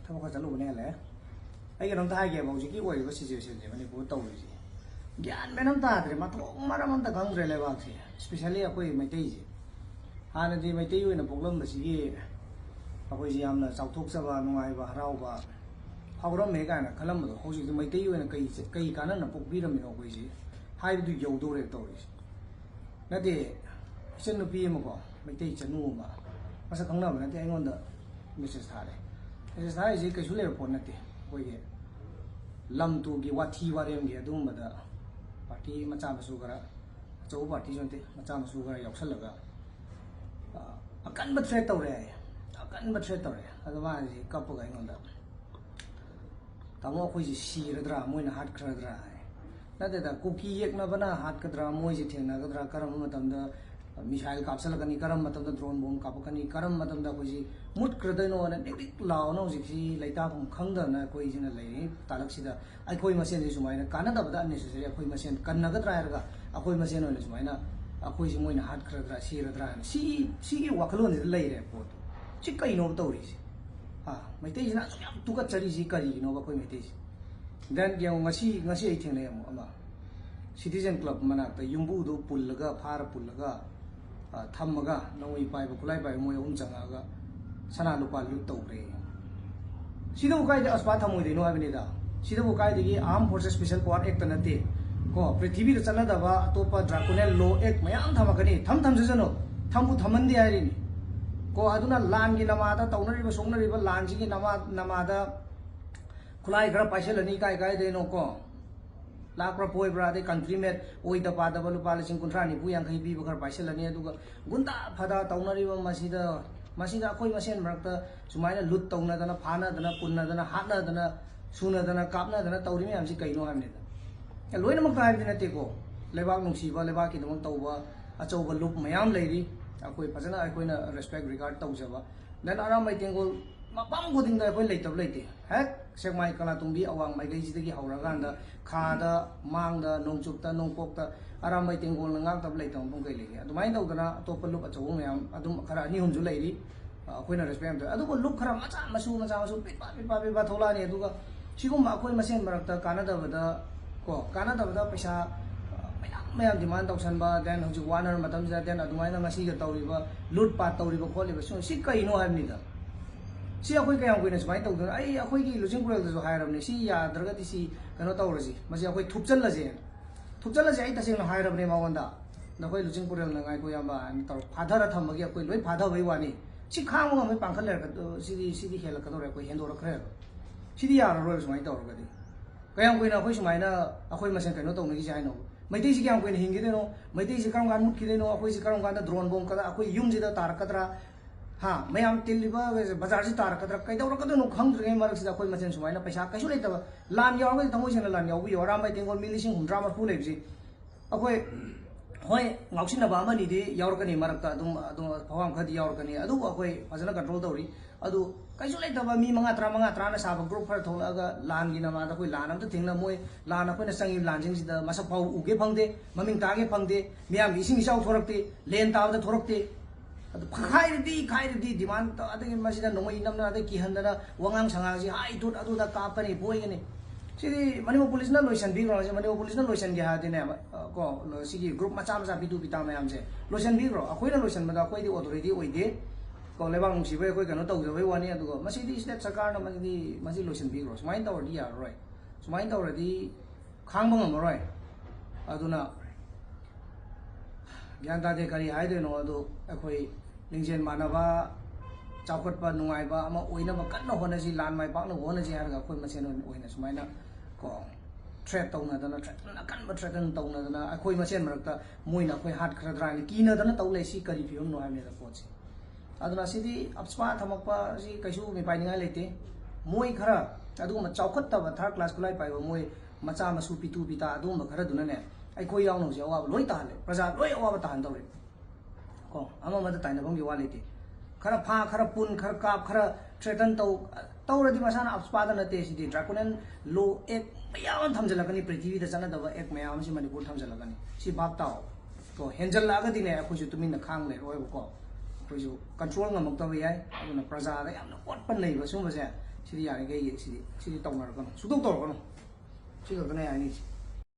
thằng con chăn lụa này lẽ ai cái nông thai kia bảo chứ cái quầy có situation gì mà này cũng tàu gì gian mấy nông ta thì mà thong mà nông ta không rẻ lại bác gì especially ở quầy mấy tây gì anh thì mấy tây với nó problem là gì ở quầy gì am là sau thuốc sao và ngoài và rau và hầu đó mấy cái này khá lắm rồi hồi gì mấy tây với nó cây cái nó phục vi làm gì quầy gì hai đứa dầu đồ để tàu gì nãy thì chân nó phi mà có mấy tây chân nu mà sao không nào mà nãy thì anh ngon đó message thả đấy message thả gì cái số liệu phone nãy thì quầy gì lâm tu की वाथी वारे में गया दूँ मदा party मचा मसूगरा चौ party जोंते मचा मसूगरा यौसल लगा अकन बत्रे तौरे अदमा जी कप गए नोंदा तमो कोई जी सीरद्रा मोइना हाट खरद्रा नते दा कुकी एकना बना हाट कद्रा मोइ जी थेंगना गद्रा करम मतमदा मिसाइल कापसलकनी करम मतमदा ड्रोन बम कापकनी करम मतमदा कोई जी मुट क्रदैनो न निक लाउनो जिखि लैता फम खंगदना कोई जिना लैनि तालकसिदा अखोइ मसेन जि सुमाइना कानदबदा अननेसेसरी अखोइ मसेन कन्नगद्रा हारगा अखोइ मसेन ओइना सुमाइना अखोइ जि मोइना हाट खरद्रा सीरद्रा सी वाखलोन जि लैरे पोत छि कैनो तौरिसि मैतै जिना सुयाम तुका चरि जि करिनो अखोइ Meitei then गेउ ngasi ai thengna yam ama citizen club manakta yumbu do pullaga phar pullaga thammaga nongoi pai ba kulai pai moi changaga sana lupa lu tawre sidu kai de aspa thamoi de no abini da sidu kai de gi armed forces special power act nate ko prithvi da chala da ba atopa draconian law act mayam thamakani tham jano thambu thamandi ari ni ko aduna lan gi namada tawnari ba songnari ba lan ji gi namada खुलाई खरा पाइसलनी काय देनो को lakh प्रपोय ब्रादे country में ओइ the पादा बलु पालिसिंग कुंथ्रा नि पु यांखै बि बखर पाइसलनी अदुगा गुंदा फदा तौनरिबा मसिदा अखोइ मसेन मरक्ता सुमाइना लुट तौनदना फानदना पुन्नदना हातनदना सुनदना कापनदना तौरि म्यामसि कैनो हामने द लोइनमक ताइदि नते को लेबाक नुंसिबा लेबाक कि दमक तौबा अचौबा लुप मयाम लैरि अखोइ फजना अखोइना रेस्पेक्ट रिगार्ड तौजबा देन आराम मैतेंगोल मपम गुदिंग दा अखोइ लैतब लैते हेक सेकमाई कला तुंबी अवांग माइगै जिदगी हौरागांदा खादा मांगदा नोंचुपता नोंपोकता आराम मैतेंगोल ngang tab लैतम बुंगै लेगे अदुमाइन तौदना अतोप लुप अचौ मयाम अदुम खरा अनि हुमजु लैरि अखोइना रेस्पेक्ट दा अदुको लुप खरा मचा पिपा थोलानि अदुगा सिगुम अखोइ मसेन मरक्ता कानादबदा पैसा मयाम डिमांड तौसनबा देन हुजु वानर मतम जा देन अदुमाइना ngasi ga तौरिबा लुट पाट तौरिबा खोलिबा सि कैनो हाबनिदा सी अखोइ कयाम कोइना सुमाइ तौदन आई अखोइगी लुचिंग पुरल दजो हायरबने सी याद्रगति सी कनो तौरजी मसी अखोइ थुपचलजे आई तसेंग हायरबने मावंदा नखोइ लुचिंग पुरल नंगाइ को यामा तौ फाधर थमगी अखोइ लोइ फाधबै वानी सी खांग ngam पांखल लेर सिदी हेल कदोरे कोइ हेंदोर खरे सिदी यार रोल सुमाइ तौरगदि कयाम कोइना अखोइ सुमाइना अखोइ मसें कनो तौनगी जाइनो मैतै सी कयाम कोइना हिंगिदेनो मैतै सी करम गान मुटकिदेनो अखोइ सी करम गान ड्रोन बम कदा अखोइ युमजिदा तारकदरा हाँ मैम तिल्लिबा बाजार से तारकदरा कैदौरकदनो खंद्रिङै मरकसिदा अखोइ मसेन सुमाइना पैसा कैसु लैतबा लान यावगदि थमोइसेना लान यावबि अराम मैतेंगोल मिलिसिंग हुमद्रा मरफु लैबसि अखोइ होय ngausinaba amani di yaurkani marakta adum phawam khadi yaurkani adu akhoi fajana control tawri adu kaisu laitaba mi manga tra na saba group phar tholaga lan gi nama da koi lan am ta thingna moi lan akhoi na sangi lan jing sida masa phau uge phangde maming tage phangde miam ising isau thorakte len taw da thorakte adu khairi di demand ta adagi masida nomoi namna adagi kihandana wangang sangang ji hai tut adu da kapani boigani सिदी Manipur police ना लोइसन भी grow Manipur police ना लोइसन के हादिने को सिगी group मचा बिदु बिता ma'am से लोइसन भी ग्रो अखोइना लोइसन मदा अखोइदी ऑथोरिटी ओइदे को लेबांग नुसिबे अखोइ कनो तौजबै वानी अदुगो मसिदी स्टेट सरकार ना मसी लोइसन भी ग्रो सुमाइन तौरदी यारोय सुमाइन तौरदी खांग बंगमरोय अदुना ज्ञान तादे करी हाइदेनो अदु अखोइ लिंजेन मानबा चाउखटपा नुंगाइबा अमा ओइनबा कन्ना होनजी लान माइ पाकना होनजी हारगा अखोइ मसेन ओइना सुमाइना को थ्रेट तौनदना थ्रेटन तौनदना अखोइ मसेन मरक्ता मोइना अखोइ हाट खरद्रानि कीनदना तौले सी करी फियम नो हाइने द पोछि अदुना सिदी अपस्पा थमकपा सि कैसु मे पाइनिङाइ लेते मोइ खरा अदुमा चाउखटतबा थर्ड क्लास कुलाइ पाइबा मोइ मचा मसु पितु पिता अदुमा खरा दुनने अखोइ याउनो जे अवा लोइ ताहले प्रजा लोइ अवा ताहन तौरे को अमा मद ताइनबम यो वा लेते खरा फा खरा पुन खरा काप खरा थ्रेटन तौरदी मसाना अपस्पादा नते सिदी ड्राकुनन लो एक मयाम थमजलकनी पृथ्वी दा चनदबा एक मयाम सि मणिपुर थमजलकनी सि भागताओ तो हेंजल लागदिने अखोइसु तुमिना खांग ले रोय को अखोइसु कंट्रोल ngमक्तबा याय अदुना प्रजा दा यामना कोटपन लैबा सुमसे 시리 야리게 시리 시리 떡나르거나 수동 떨거나 지가 그네 아니지